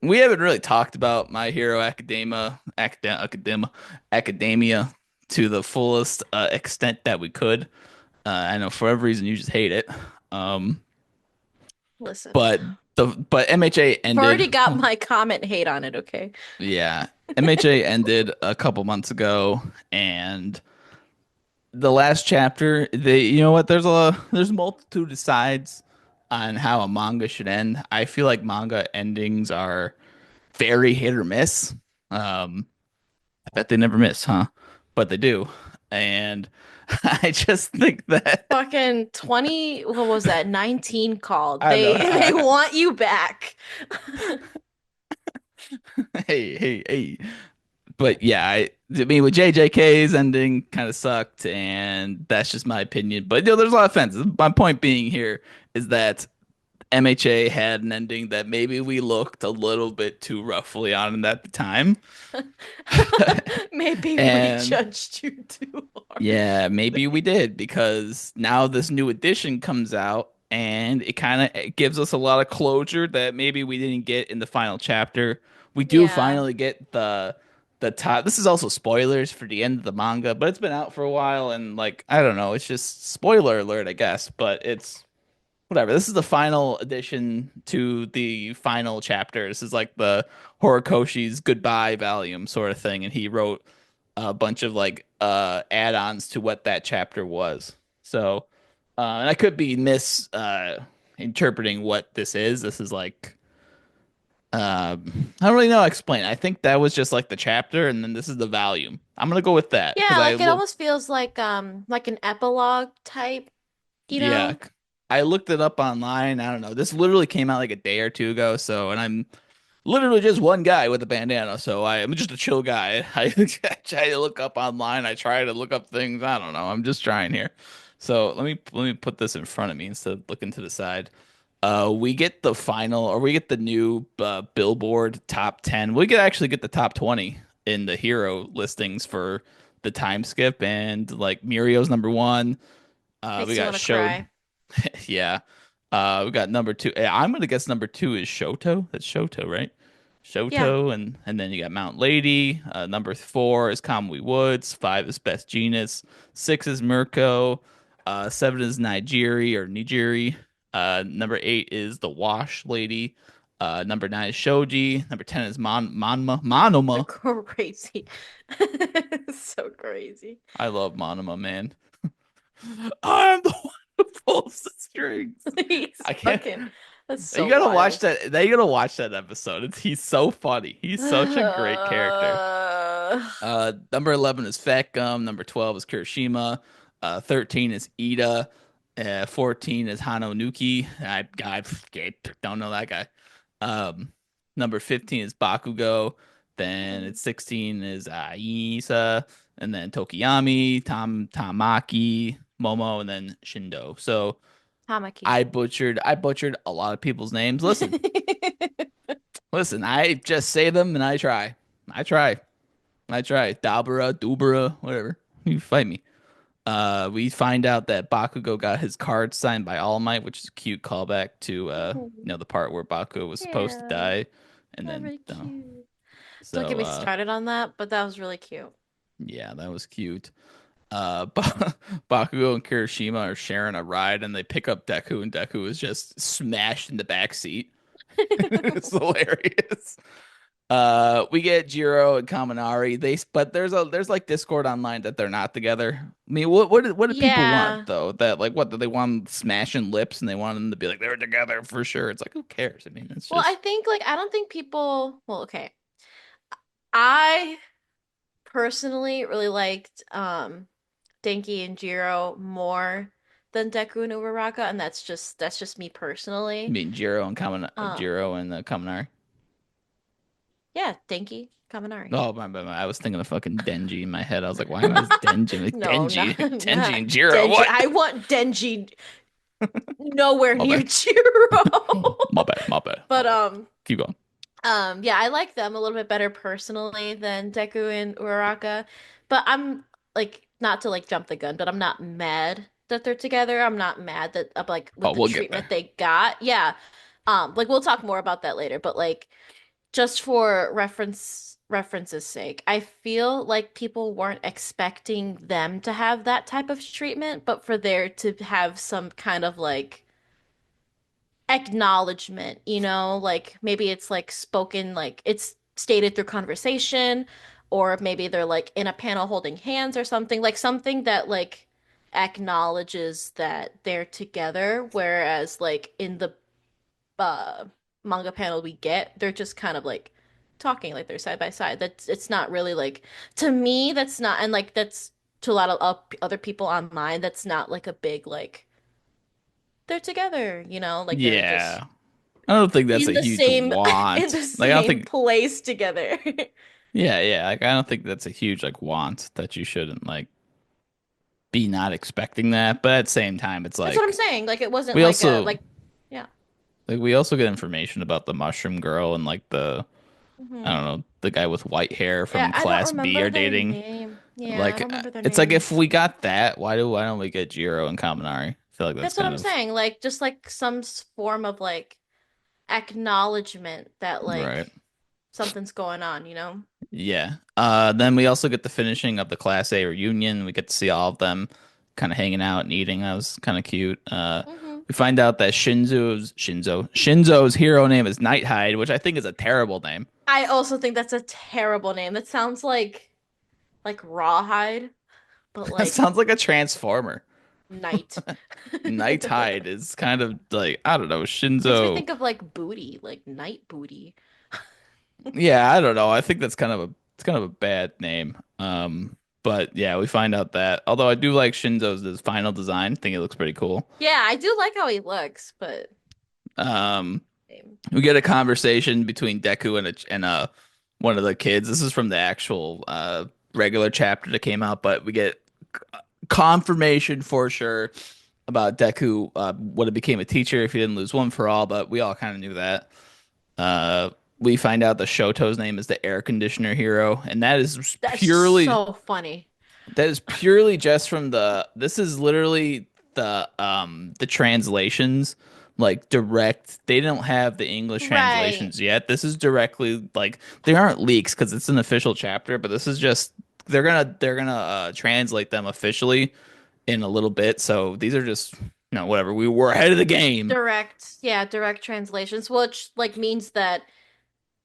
we haven't really talked about My Hero Academia to the fullest extent that we could. I know for whatever reason you just hate it. Um, Listen, but but MHA you've ended. already got my comment hate on it, okay? Yeah, MHA ended a couple months ago, and the last chapter, you know what? There's a multitude of sides on how a manga should end. I feel like manga endings are very hit or miss. I bet they never miss, huh? But they do. And I just think that Fucking 20, what was that? 19 called. I don't They know. they want you back. Hey. But yeah, I mean with JJK's ending kind of sucked, and that's just my opinion. But there's a lot of fans. My point being here is that MHA had an ending that maybe we looked a little bit too roughly on at the time. Maybe we And judged you too hard. yeah, maybe we did because now this new edition comes out and it kind of gives us a lot of closure that maybe we didn't get in the final chapter. We do Yeah. finally get the top. This is also spoilers for the end of the manga, but it's been out for a while and like I don't know, it's just spoiler alert, I guess, but it's whatever. This is the final addition to the final chapter. This is like the Horikoshi's goodbye volume sort of thing, and he wrote a bunch of like add-ons to what that chapter was. So, and I could be interpreting what this is. This is like I don't really know how to explain. I think that was just like the chapter, and then this is the volume. I'm gonna go with that because Yeah, I like it looked. almost feels like an epilogue type, you Yeah, know? I looked it up online. I don't know. This literally came out like a day or two ago. So, and I'm literally just one guy with a bandana. So I'm just a chill guy. I try to look up online. I try to look up things. I don't know. I'm just trying here. So let me put this in front of me instead of looking to the side. We get the final, or we get the new Billboard top 10. We could actually get the top 20 in the hero listings for the time skip, and like Murio's number one. We Makes you got want to showed. cry. Yeah. We got number two. I'm gonna guess number two is Shoto. That's Shoto, right? Yeah. Shoto, and then you got Mount Lady. Number four is Kamui Woods. Five is Best Genius. Six is Mirko. Seven is Nigiri. Number eight is the Wash Lady. Number nine is Shoji. Number 10 is Monoma. Crazy. So crazy. I love Monoma, man. I'm the one who pulls the strings. He's I can't. fucking, that's You so gotta watch wild. that. You gotta watch that episode. He's so funny. He's such a great character. Number 11 is Fat Gum. Number 12 is Kirishima. 13 is Ida. 14 is Hano Nuki. I don't know that guy. Um, Number 15 is Bakugo. Then it's 16 is Isa, and then Tokiyami, Tamaki, Momo, and then Shindo. So Tamaki. I butchered a lot of people's names. Listen, I just say them and I try. I try. I try. Dabura, Dubura, whatever. You fight me. We find out that Bakugo got his card signed by All Might, which is a cute callback to the part where Bakugo was supposed to Yeah, die, and that's then really cute. Don't get so me started on that, but that was really cute. yeah, that was cute. Bakugo and Kirishima are sharing a ride, and they pick up Deku, and Deku is just smashed in the back seat. It's hilarious. We get Jiro and Kaminari. But there's like Discord online that they're not together. I mean, what do people want Yeah. though? That like what do they want smashing lips and they want them to be like they're together for sure. It's like who cares? I mean, it's Well, I just think like I don't think people, well, okay. I personally really liked Denki and Jiro more than Deku and Uraraka, and that's just me I personally. mean Um, Jiro and Kaminari. yeah, Denki, Kaminari. Oh my! I was thinking of fucking Denji in my head. I was like, why am I Denji? Like No, Denji, not Denji not and Jiro. Denji. What? I want Denji nowhere My near bad. Jiro. My bad. My bad. My But bad. Keep going. yeah, I like them a little bit better personally than Deku and Uraraka. But I'm like not to like jump the gun, but I'm not mad that they're together. I'm not mad that like with Oh, the we'll get treatment there. they got. Yeah. Like we'll talk more about that later, but like just for reference's sake, I feel like people weren't expecting them to have that type of treatment, but for there to have some kind of like acknowledgement, like maybe it's like spoken, like it's stated through conversation, or maybe they're like in a panel holding hands or something, like something that like acknowledges that they're together, whereas like in the uh manga panel we get, they're just kind of like talking like they're side by side. That's it's not really like to me that's not and like that's to a lot of other people online that's not like a big like they're together, like they're just Yeah. I don't think that's in a the huge same in want. the Like I don't same think place together. yeah, yeah. Like I don't think that's a huge like want that you shouldn't like be not expecting that. But at the same time, it's That's what I'm like saying. Like it wasn't we like a also like yeah. we also get information about the mushroom girl and like the I Hmm. don't know, the guy with white hair Yeah, from I don't class B remember are their dating. name. Yeah, I Like don't remember their it's like if names. we got that, why don't we get Jiro and Kaminari? I feel like that's That's what kind I'm of saying. Like just like some form of like acknowledgement that right. like something's going on. Yeah. Then we also get the finishing of the Class A reunion. We get to see all of them kind of hanging out and eating. That was kind of cute. Hmm. We find out that Shinzo's hero name is Nighthide, which I think is a terrible name. I also think that's a terrible name. That sounds like Rawhide, but That like sounds like a transformer. night. Nighthide is kind of like I don't know, Makes me Shinzo. think of like booty, like night booty. Yeah, I don't know. I think that's kind of a it's kind of a bad name. But yeah, we find out that although I do like Shinzo's final design, I think it looks pretty cool. Yeah, I do like how he looks, but Um, same. we get a conversation between Deku and one of the kids. This is from the actual regular chapter that came out, but we get confirmation for sure about Deku would have became a teacher if he didn't lose one for all, but we all kind of knew that. Uh, we find out the Shoto's name is the air conditioner hero, and That's so funny. that is purely just from the this is literally the translations like direct. They don't have the English Right. translations yet. This is directly like they aren't leaks because it's an official chapter, but this is just they're gonna translate them officially in a little bit. So these are just whatever. We were ahead of the game. Direct translations, which like means that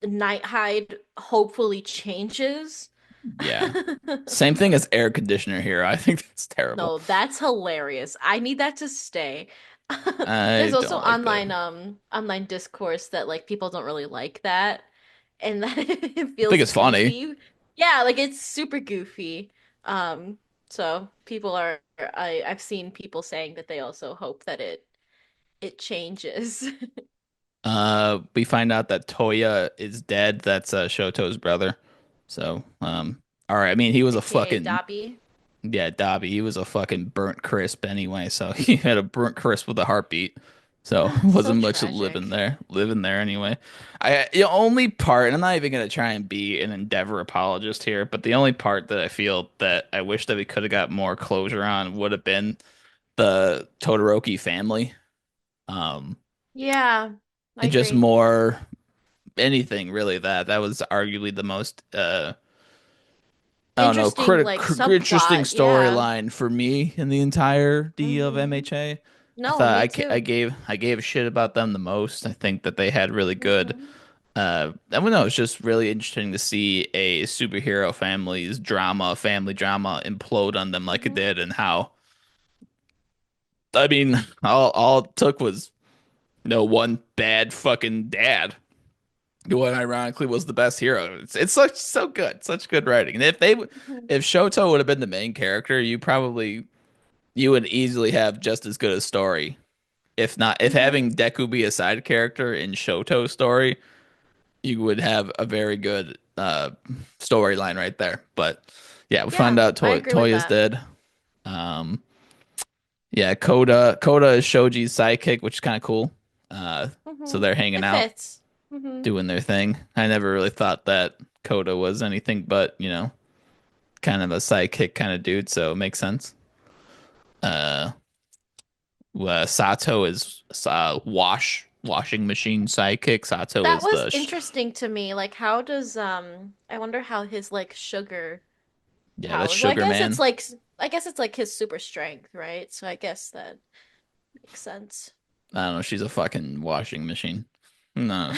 the Nighthide hopefully changes. Yeah. Same thing as air conditioner here. I think that's terrible. No, that's hilarious. I need that to stay. There's I also don't like that. online discourse that like people don't really like that and that it I think feels it's funny. goofy. Yeah, like it's super goofy. Um, so people are I've seen people saying that they also hope that it changes. We find out that Toya is dead. That's Shoto's brother. So, all right. I mean, he was a AKA fucking Dobby. yeah, Dobby. He was a fucking burnt crisp anyway. So he had a burnt crisp with a heartbeat. So So wasn't much tragic. living there anyway. The only part, and I'm not even gonna try and be an Endeavor apologist here, but the only part that I feel that I wish that we could have got more closure on would have been the Todoroki family. Um, Yeah, I and just agree. more anything really that was arguably the most I don't know Interesting like interesting subplot. Yeah. storyline for me in the entirety of Hmm. MHA. I No, thought me I too. gave a shit about them the most. I think that they had really good Hmm. I don't know, it's just really interesting to see a superhero family drama implode on them like it Hmm. did and how I mean all it took was one bad fucking dad who ironically was the best hero. It's so good, such good writing. And Hmm. if Shoto would have been the main character, you would easily have just as good a story. If not, if Hmm. having Deku be a side character in Shoto's story, you would have a very good storyline right there. But yeah, we find Yeah, out I agree with Toya's that. dead. Um, yeah, Koda is Shoji's sidekick, which is kind of cool. Uh, so Hmm. they're hanging It out, fits. Hmm. doing their thing. I never really thought that Koda was anything but, kind of a sidekick kind of dude, so it makes sense. Uh, Sato is Wash. washing machine sidekick. Sato That is was the interesting to me. Like, how does I wonder how his like sugar yeah, the powers. Well, sugar man. I guess it's like his super strength, right? So I guess that makes sense. I don't know. She's a fucking washing machine. No,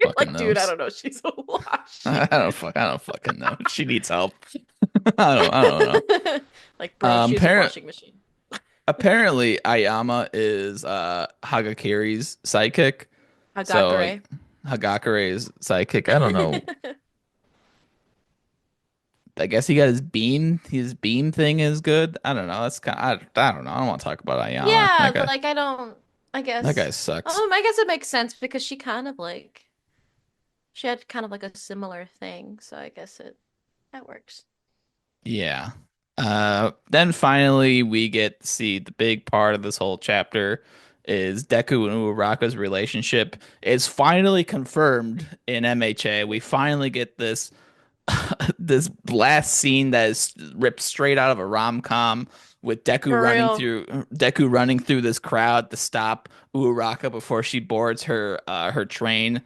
You're fucking like, dude, I knows. don't know. She's a I washing don't machine. fuck. I don't fucking know. She needs help. I don't know. Like, bro, she's a Apparent washing machine. apparently Ayama is Hagakiri's sidekick. So Hagakure. like Hagakure's sidekick. I don't know. I guess he got his beam. His beam thing is good. I don't know. That's kind. I don't know. I don't want to talk about Ayama. Yeah, like I don't. I That guess. guy sucks. I guess it makes sense because she kind of like she had kind of like a similar thing, so I guess it that works. Yeah. Then finally we get to see the big part of this whole chapter is Deku and Uraraka's relationship is finally confirmed in MHA. We finally get this this last scene that is ripped straight out of a rom-com with For real. Deku running through this crowd to stop Uraraka before she boards her train.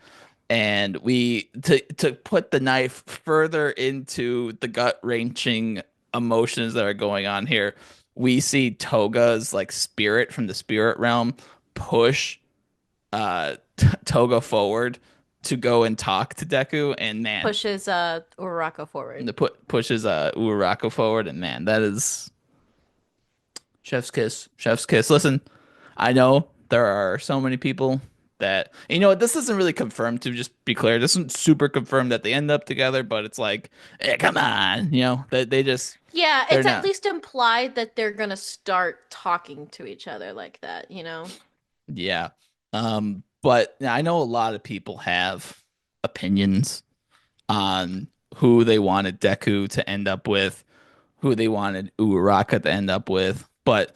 And we to put the knife further into the gut-wrenching emotions that are going on here, we see Toga's like spirit from the spirit realm push Toga forward to go and talk to Deku, and man, Pushes Uraraka forward. the pushes Uraraka forward, and man, that is chef's kiss, chef's kiss. Listen, I know there are so many people that you know this isn't really confirmed. To just be clear, this isn't super confirmed that they end up together, but it's like, come on, you know that they just Yeah, they're it's at not. least implied that they're gonna start talking to each other like that, you know? Yeah. But I know a lot of people have opinions on who they wanted Deku to end up with, who they wanted Uraraka to end up with. But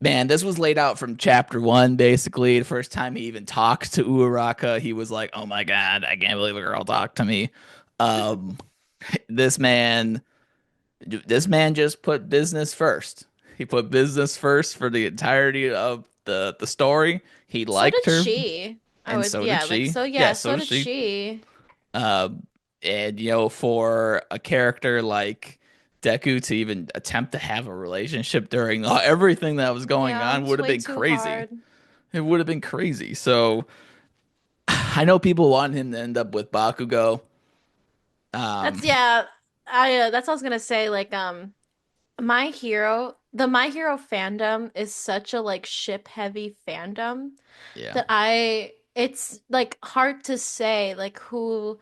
man, this was laid out from chapter one, basically. The first time he even talked to Uraraka, he was like, "Oh my God, I can't believe a girl talked to me." Um, this man, this man just put business first. He put business first for the entirety of the story. He So liked did her, she. I and would, so did yeah, like, she. so Yeah, yeah, so so did did she. she. Um, and you know, for a character like Deku to even attempt to have a relationship during everything that was going Yeah, on it's would have way been too crazy. hard. It would have been crazy. So I know people want him to end up with Bakugo. That's, Um, yeah, that's what I was gonna say. Like, the My Hero fandom is such a like ship heavy fandom yeah. that it's like hard to say like who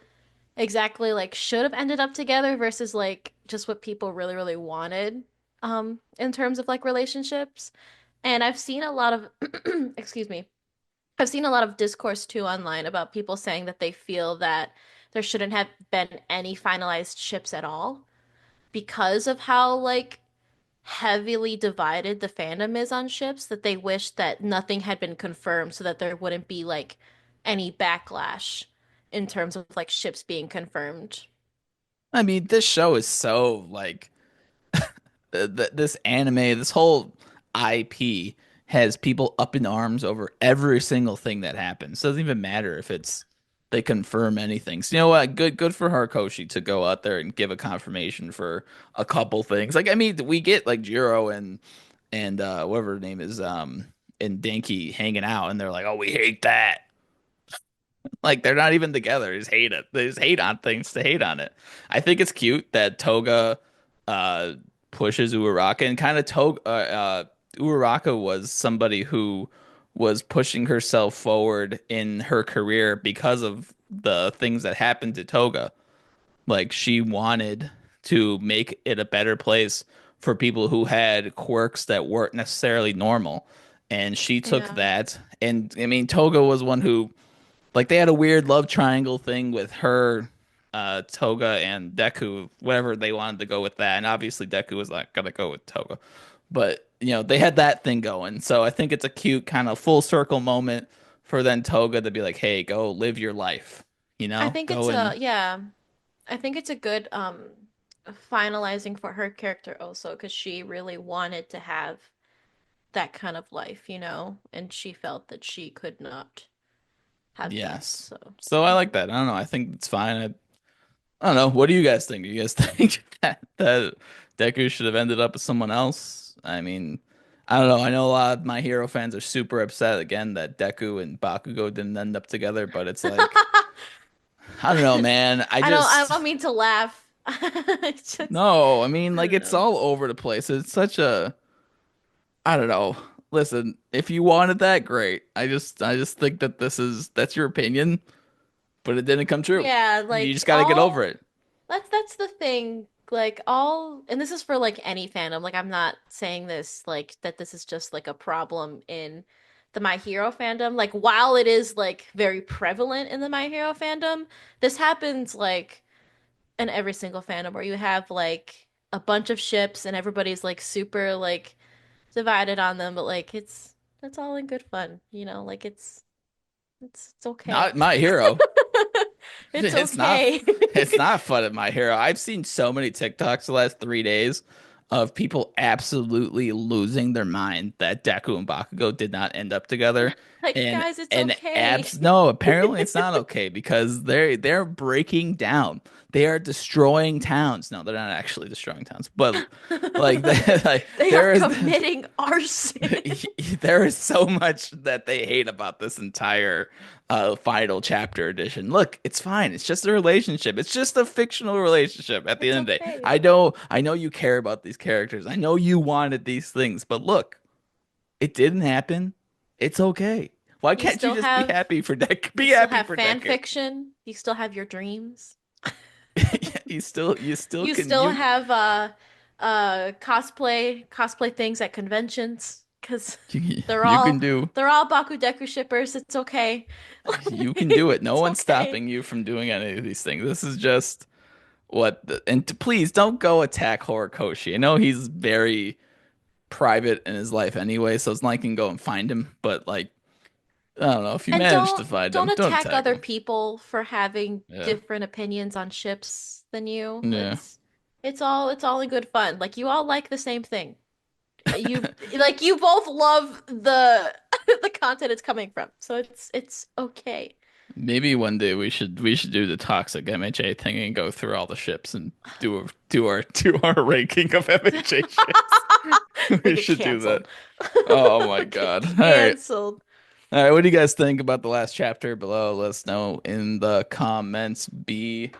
exactly like should have ended up together versus like just what people really really wanted in terms of like relationships. And I've seen a lot of excuse me. I've seen a lot of discourse too online about people saying that they feel that there shouldn't have been any finalized ships at all because of how like heavily divided the fandom is on ships, that they wish that nothing had been confirmed so that there wouldn't be like any backlash in terms of like ships being confirmed. I mean, this show is so like this anime, this whole IP has people up in arms over every single thing that happens. Doesn't even matter if it's they confirm anything. So you know what? Good for Horikoshi to go out there and give a confirmation for a couple things. Like I mean, we get like Jiro and whatever her name is and Dinky hanging out, and they're like, "Oh, we hate that." Like they're not even together. They just hate it. They just hate on things to hate on it. I think it's cute that Toga uh pushes Uraraka and kind of Toga Uraraka was somebody who was pushing herself forward in her career because of the things that happened to Toga. Like she wanted to make it a better place for people who had quirks that weren't necessarily normal. And she took Yeah. that. And I mean, Toga was one who like they had a weird love triangle thing with her, Toga and Deku, whatever they wanted to go with that. And obviously Deku was not gonna go with Toga. But you know, they had that thing going. So I think it's a cute kind of full circle moment for then Toga to be like, hey, go live your life. You I know? think Go it's and a yeah, I think it's a good finalizing for her character also because she really wanted to have that kind of life, and she felt that she could not have that. Yes. So, So I like mhm. that. I don't know. I think it's fine. I don't know. What do you guys think? Do you guys think that Deku should have ended up with someone else? I mean, I don't know. I know a lot of My Hero fans are super upset again that Deku and Bakugo didn't end up together, but it's like, I don't know, man. I don't mean to laugh. It's just, No, I mean, I like don't it's know. all over the place. It's such a, I don't know. Listen, if you wanted that, great. I just think that that's your opinion, but it didn't come true. Yeah, You like just got to get over all it. that's the thing. Like all, and this is for like any fandom. Like I'm not saying this like that this is just like a problem in the My Hero fandom. Like while it is like very prevalent in the My Hero fandom, this happens like in every single fandom where you have like a bunch of ships and everybody's like super like divided on them, but like it's all in good fun, Like it's okay. Not My Hero. It's It's not okay. it's not fun at My Hero. I've seen so many TikToks the last 3 days of people absolutely losing their mind that Deku and Bakugo did not end up together. Like, And guys, it's and okay. abs no, apparently it's not okay because they're breaking down. They are destroying towns. No, they're not actually destroying towns, but like, like They are there is committing arson. there is so much that they hate about this entire final chapter edition. Look, it's fine. It's just a relationship. It's just a fictional relationship at the It's end of the day. okay. I know you care about these characters. I know you wanted these things, but look, it didn't happen. It's okay. Why You can't you still just be have happy for Deku? you Be still happy have for fan Deku. fiction. You still have your dreams. You still You can still you have cosplay things at conventions because you, they're you all can do they're all Bakudeku shippers. It's okay. you can do it. No It's one's okay. stopping you from doing any of these things. This is just please don't go attack Horikoshi. I know he's very private in his life anyway, so it's not like you can go and find him. But like, I don't know if you And manage to don't find don't him, don't attack attack other him. people for having Yeah, different opinions on ships than you. yeah. It's all in good fun. Like you all like the same thing. You both love the the content it's coming from. So it's okay. Maybe one day we should do the toxic MHA thing and go through all the ships and do our ranking of MHA ships. We We get should do that. canceled. Oh my We get God. All right. canceled. All right, what do you guys think about the last chapter below? Let us know in the comments below.